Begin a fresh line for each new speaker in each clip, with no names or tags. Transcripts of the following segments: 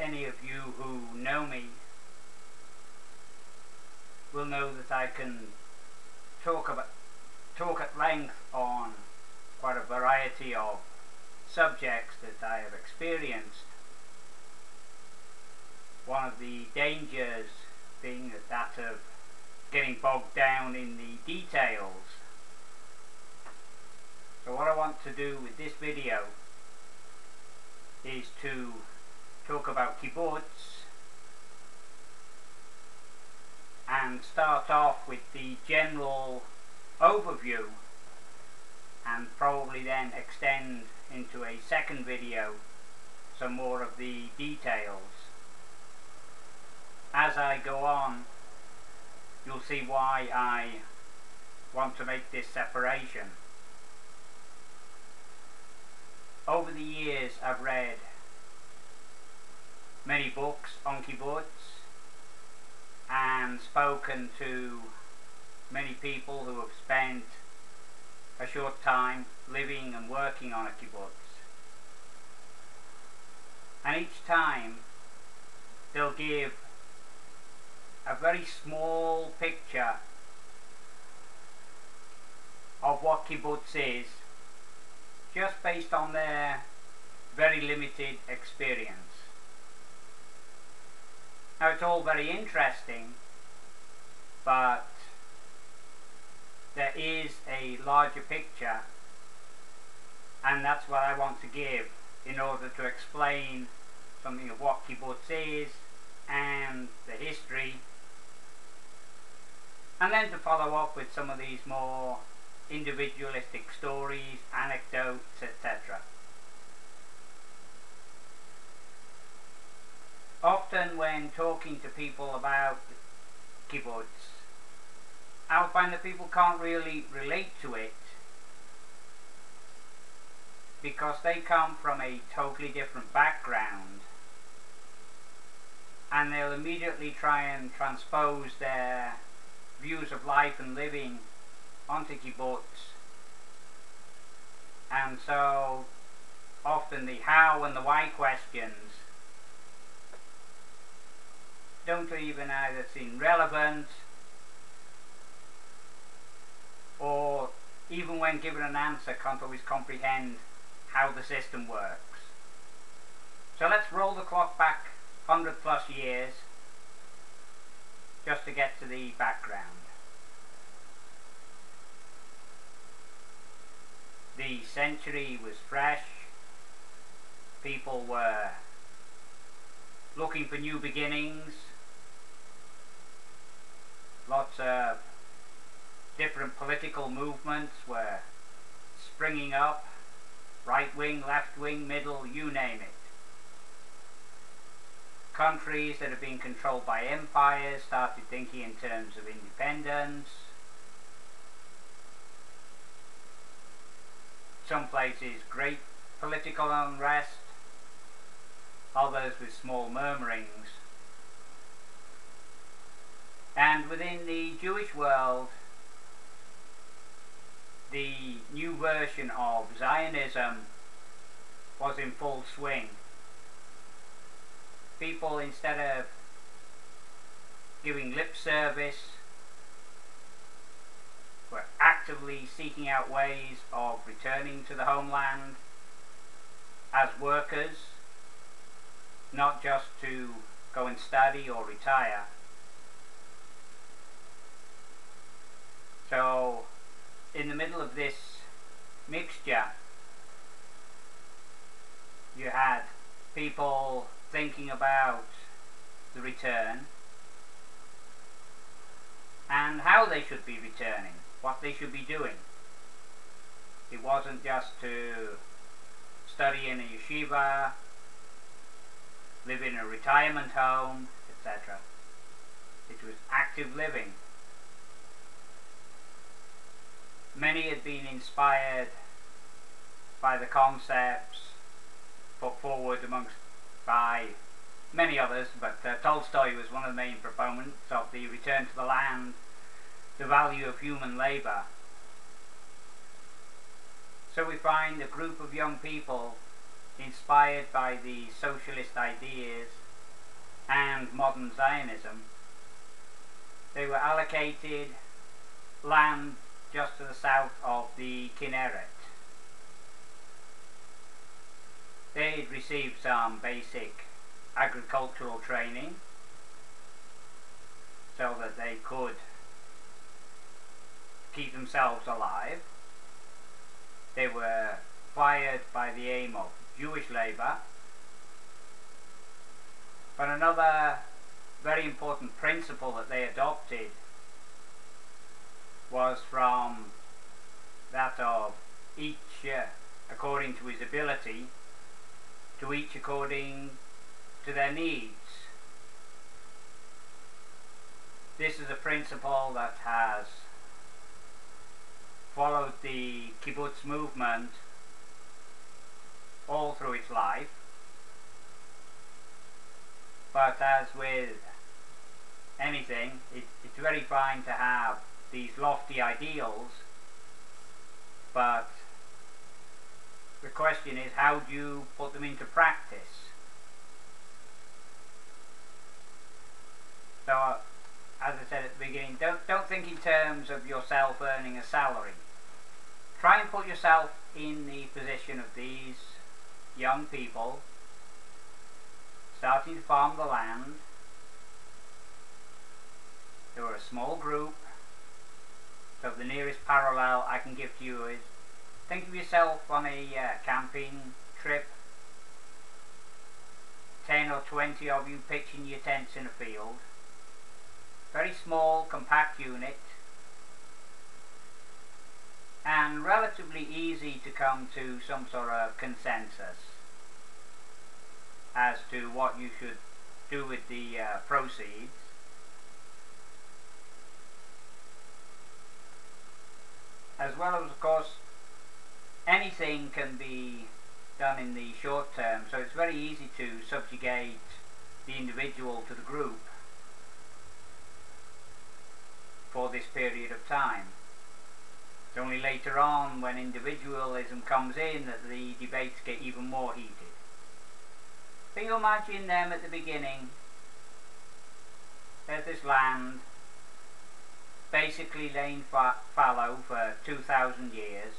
many of you who know me will know that I can talk at length on quite a variety of subjects that I have experienced. One of the dangers being that of getting bogged down in the details. So what I want to do with this video is to talk about kibbutz and start off with the general overview and probably then extend into a second video some more of the details. As I go on, you'll see why I want to make this separation. Over the years I've read many books on kibbutz and spoken to many people who have spent a short time living and working on a kibbutz. And each time they'll give a very small picture of what kibbutz is, just based on their very limited experience. Now it's all very interesting, but there is a larger picture, and that's what I want to give in order to explain something of what kibbutz is and the history, and then to follow up with some of these more individualistic stories, anecdotes, etc. Often when talking to people about kibbutz, I'll find that people can't really relate to it because they come from a totally different background, and they'll immediately try and transpose their views of life and living onto kibbutz, and so often the how and the why questions don't even either seem relevant, or even when given an answer can't always comprehend how the system works. So let's roll the clock back 100+ years just to get to the background. The century was fresh. People were looking for new beginnings. Lots of different political movements were springing up. Right wing, left wing, middle, you name it. Countries that have been controlled by empires started thinking in terms of independence. Some places great political unrest, others with small murmurings. And within the Jewish world, the new version of Zionism was in full swing. People, instead of giving lip service, were actively seeking out ways of returning to the homeland as workers, not just to go and study or retire. So, in the middle of this mixture, you had people thinking about the return and how they should be returning, what they should be doing. It wasn't just to study in a yeshiva, live in a retirement home, etc. It was active living. Many had been inspired by the concepts put forward by many others, but Tolstoy was one of the main proponents of the return to the land, the value of human labour. So we find a group of young people inspired by the socialist ideas and modern Zionism, they were allocated land just to the south of the Kinneret. They'd received some basic agricultural training so that they could keep themselves alive. They were fired by the aim of Jewish labour. But another very important principle that they adopted was from that of each according to his ability, to each according to their needs. This is a principle that has followed the kibbutz movement all through its life. But as with anything, it's very fine to have these lofty ideals, but the question is, how do you put them into practice? So, as I said at the beginning, don't think in terms of yourself earning a salary. Try and put yourself in the position of these young people starting to farm the land. They were a small group, so the nearest parallel I can give to you is, think of yourself on a camping trip, 10 or 20 of you pitching your tents in a field. Very small, compact unit, and relatively easy to come to some sort of consensus as to what you should do with the proceeds. As well as, of course, anything can be done in the short term, so it's very easy to subjugate the individual to the group for this period of time. It's only later on, when individualism comes in, that the debates get even more heated. Can you imagine them at the beginning? There's this land basically laying fallow for 2,000 years.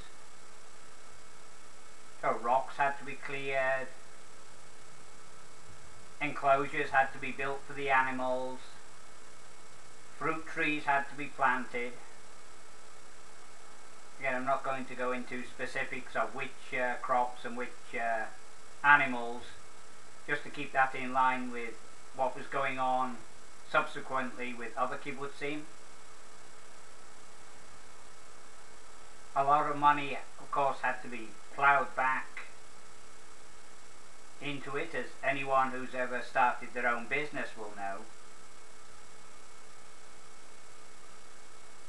So rocks had to be cleared, enclosures had to be built for the animals, fruit trees had to be planted. Again, I'm not going to go into specifics of which crops and which animals, just to keep that in line with what was going on subsequently with other kibbutzim. A lot of money, of course, had to be ploughed back into it, as anyone who's ever started their own business will know.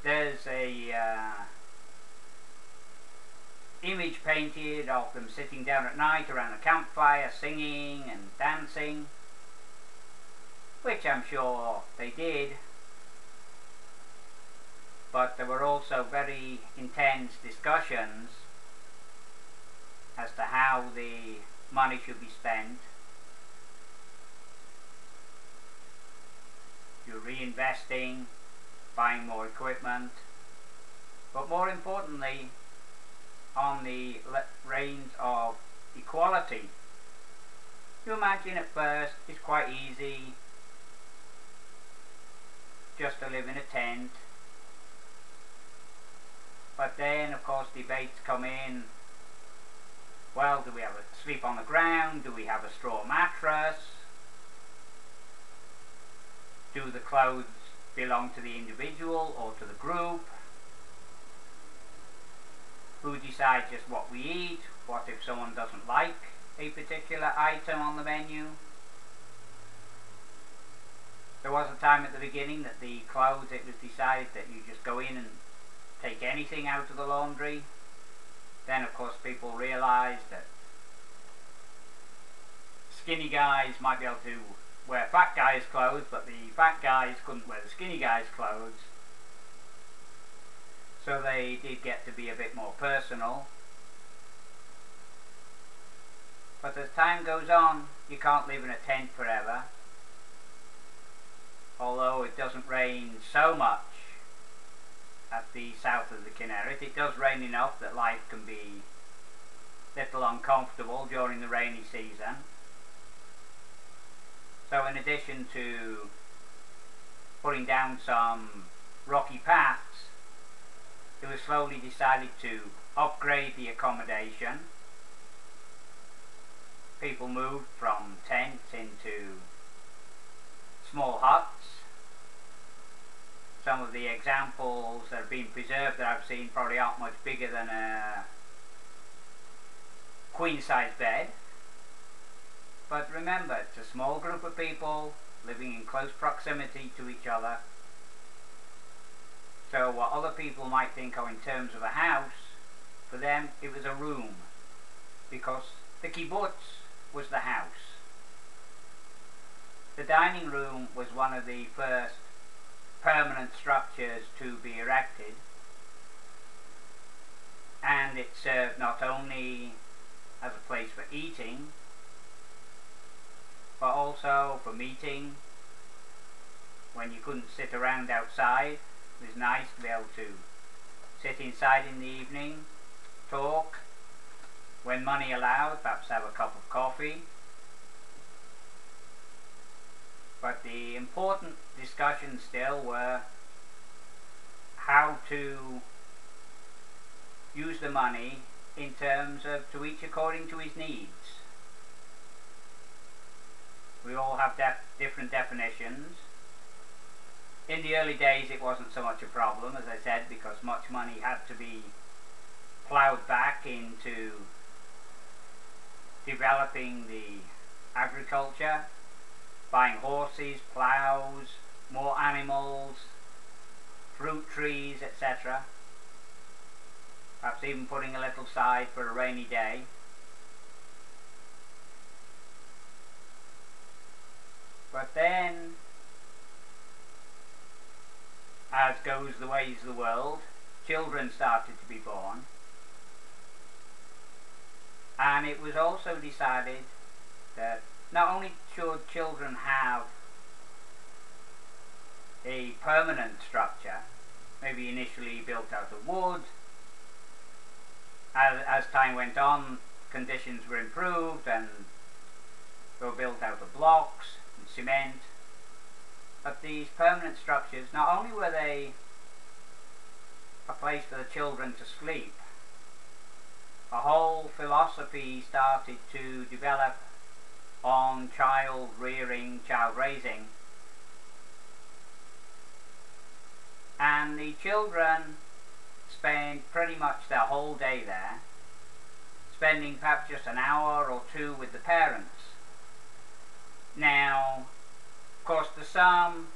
There's a image painted of them sitting down at night around a campfire singing and dancing, which I'm sure they did, but there were also very intense discussions as to how the money should be spent. You're reinvesting, buying more equipment, but more importantly, on the reins of equality. You imagine at first it's quite easy just to live in a tent, but then of course debates come in. Well, do we have a sleep on the ground? Do we have a straw mattress? Do the clothes belong to the individual or to the group? Who decides just what we eat? What if someone doesn't like a particular item on the menu? There was a time at the beginning that the clothes, it was decided that you just go in and take anything out of the laundry. Then of course people realised that skinny guys might be able to wear fat guys' clothes, but the fat guys couldn't wear the skinny guys' clothes. So they did get to be a bit more personal. But as time goes on, you can't live in a tent forever. although it doesn't rain so much at the south of the Kinneret, it does rain enough that life can be a little uncomfortable during the rainy season. So in addition to putting down some rocky paths, it was slowly decided to upgrade the accommodation. People moved from tents into small huts. Some of the examples that have been preserved that I've seen probably aren't much bigger than a queen-size bed. But remember, it's a small group of people living in close proximity to each other. So what other people might think of in terms of a house, for them it was a room, because the kibbutz was the house. The dining room was one of the first permanent structures to be erected, and it served not only as a place for eating, but also for meeting. When you couldn't sit around outside, it was nice to be able to sit inside in the evening, talk, when money allowed, perhaps have a cup of coffee. But the important discussions still were how to use the money in terms of to each according to his needs. We all have different definitions. In the early days it wasn't so much a problem, as I said, because much money had to be ploughed back into developing the agriculture, buying horses, ploughs, more animals, fruit trees, etc. Perhaps even putting a little aside for a rainy day. But then, as goes the ways of the world, children started to be born. And it was also decided that not only should children have a permanent structure, maybe initially built out of wood, as time went on conditions were improved and they were built out of blocks and cement, but these permanent structures, not only were they a place for the children to sleep, a whole philosophy started to develop on child rearing, child raising, and the children spend pretty much their whole day there, spending perhaps just an hour or two with the parents. Now, of course, to some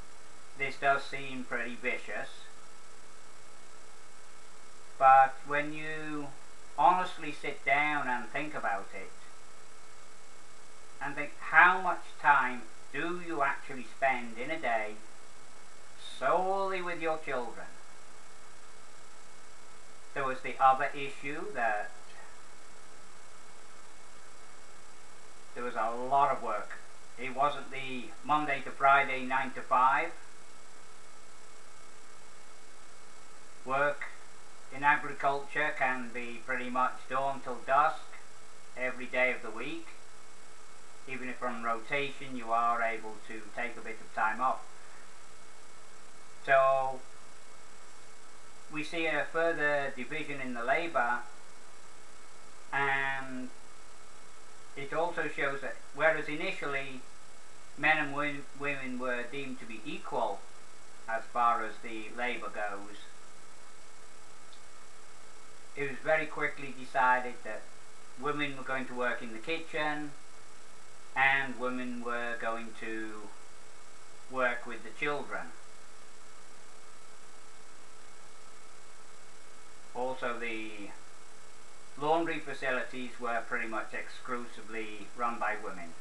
this does seem pretty vicious, but when you honestly sit down and think about it, and think how much time do you actually spend in a day solely with your children. There was the other issue that there was a lot of work. It wasn't the Monday to Friday 9 to 5 work. In agriculture can be pretty much dawn till dusk every day of the week. Even if on rotation you are able to take a bit of time off. So we see a further division in the labour, and it also shows that whereas initially men and women were deemed to be equal as far as the labour goes, it was very quickly decided that women were going to work in the kitchen and women were going to work with the children. Also, the laundry facilities were pretty much exclusively run by women.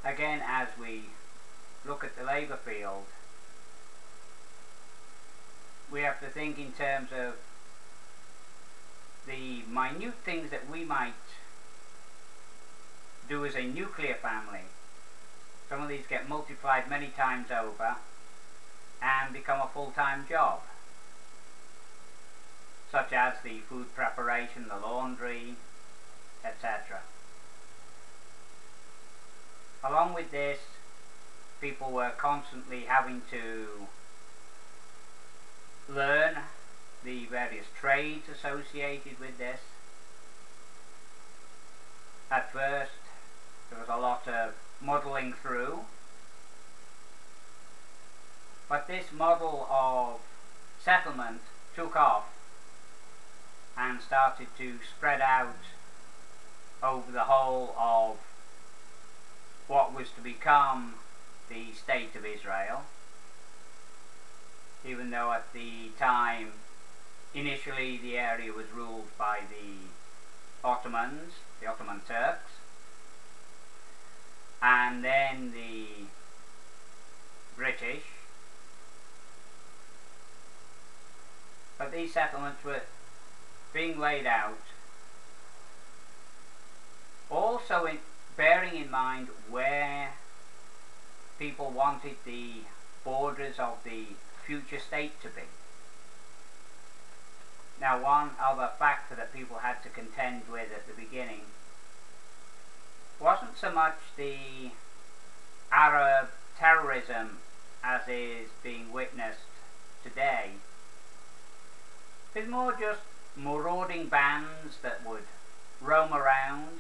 Again, as we look at the labour field, we have to think in terms of the minute things that we might do as a nuclear family. Some of these get multiplied many times over and become a full-time job, such as the food preparation, the laundry, etc. Along with this, people were constantly having to learn the various trades associated with this. At first, there was a lot of muddling through, but this model of settlement took off and started to spread out over the whole of what was to become the State of Israel, even though at the time initially the area was ruled by the Ottomans, the Ottoman Turks, and then the British. But these settlements were being laid out, also bearing in mind where people wanted the borders of the future state to be. Now, one other factor that people had to contend with at the beginning wasn't so much the Arab terrorism as is being witnessed today. It was more just marauding bands that would roam around,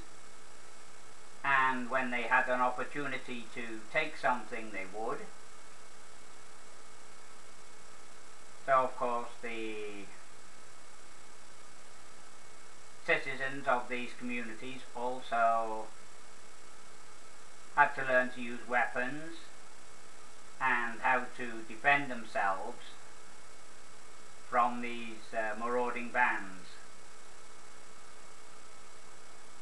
and when they had an opportunity to take something, they would. So of course the citizens of these communities also had to learn to use weapons and how to defend themselves from these marauding bands.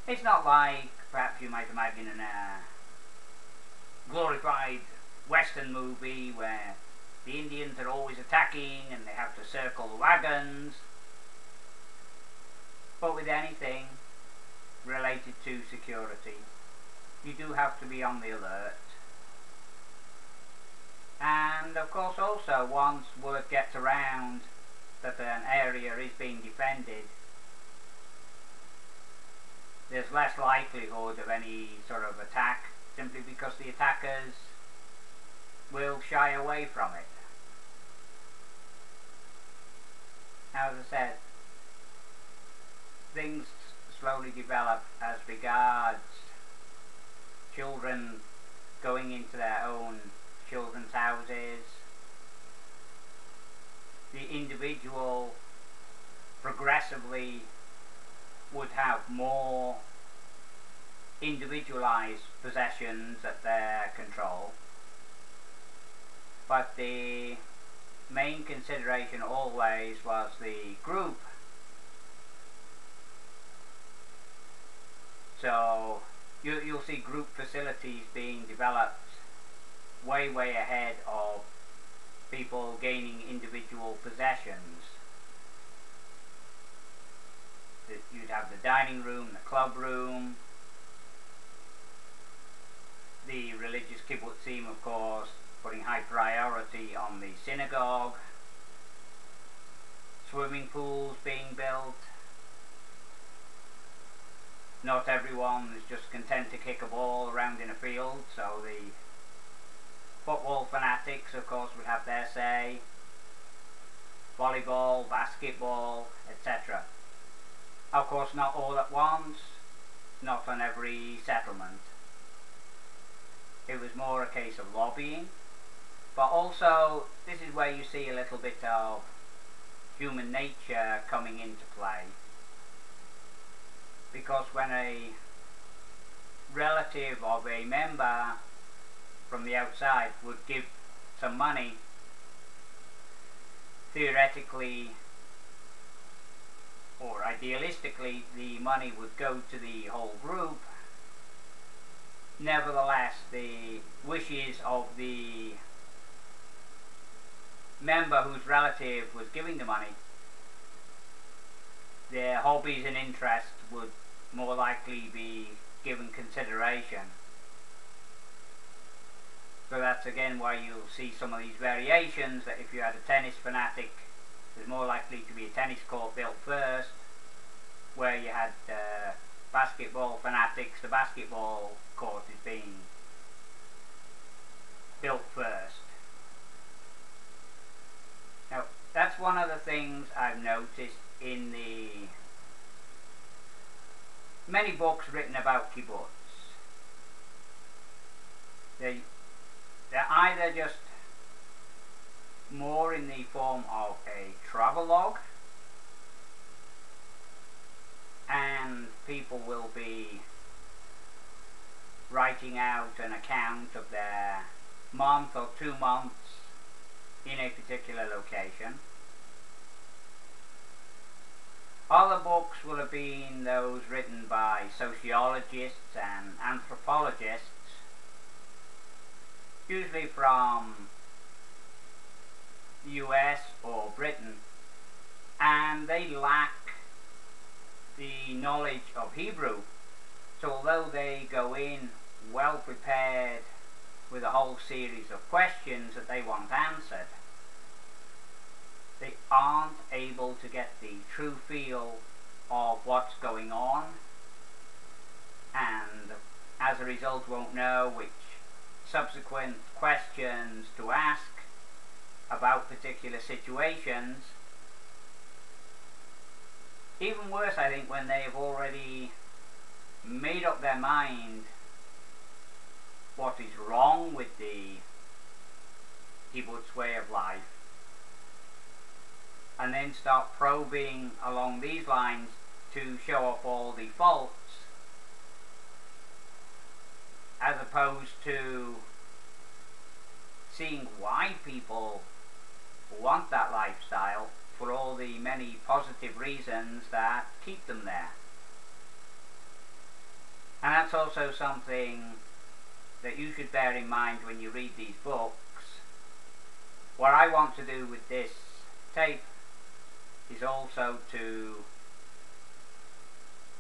It's not like perhaps you might imagine in a glorified Western movie where the Indians are always attacking and they have to circle the wagons. But with anything related to security, you do have to be on the alert. And of course also, once word gets around that an area is being defended, there's less likelihood of any sort of attack, simply because the attackers will shy away from it. Now, as I said, things slowly develop as regards children going into their own children's houses. The individual progressively would have more individualized possessions at their control, but the main consideration always was the group. So you'll see group facilities being developed way ahead of people gaining individual possessions. You'd have the dining room, the club room, the religious kibbutzim, of course, putting high priority on the synagogue, swimming pools being built. Not everyone is just content to kick a ball around in a field, so the football fanatics, of course, would have their say. Volleyball, basketball, etc. Of course, not all at once, not on every settlement. It was more a case of lobbying, but also this is where you see a little bit of human nature coming into play. Because when a relative of a member from the outside would give some money, theoretically or idealistically the money would go to the whole group. Nevertheless, the wishes of the member whose relative was giving the money, their hobbies and interests would more likely be given consideration. So that's again why you'll see some of these variations, that if you had a tennis fanatic, there's more likely to be a tennis court built first, where you had basketball fanatics, the basketball court is being built first. Now, that's one of the things I've noticed in the many books written about kibbutz. They're either just more in the form of a travelogue, and people will be writing out an account of their month or 2 months in a particular location. Other books will have been those written by sociologists and anthropologists, usually from the US or Britain, and they lack the knowledge of Hebrew. So although they go in well prepared with a whole series of questions that they want answered, they aren't able to get the true feel of what's going on, and as a result won't know which subsequent questions to ask about particular situations. Even worse, I think, when they have already made up their mind what is wrong with the kibbutz way of life, and then start probing along these lines to show off all the faults, as opposed to seeing why people want that lifestyle for all the many positive reasons that keep them there. And that's also something that you should bear in mind when you read these books. What I want to do with this tape is also to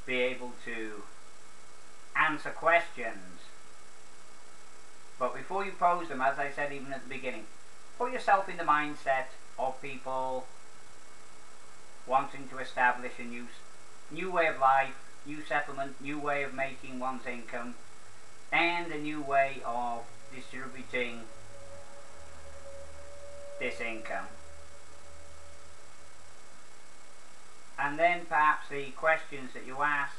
be able to answer questions. But before you pose them, as I said even at the beginning, put yourself in the mindset of people wanting to establish a new way of life, new settlement, new way of making one's income, and a new way of distributing this income. And then perhaps the questions that you ask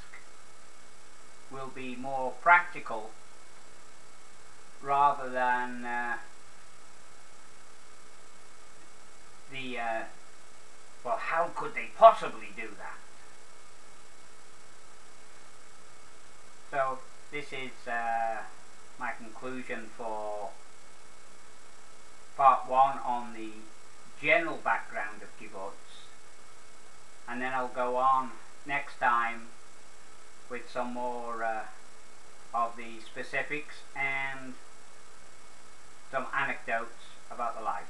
will be more practical rather than well, how could they possibly do that? So this is my conclusion for part 1 on the general background of kibbutz, and then I'll go on next time with some more of the specifics and some anecdotes about the life.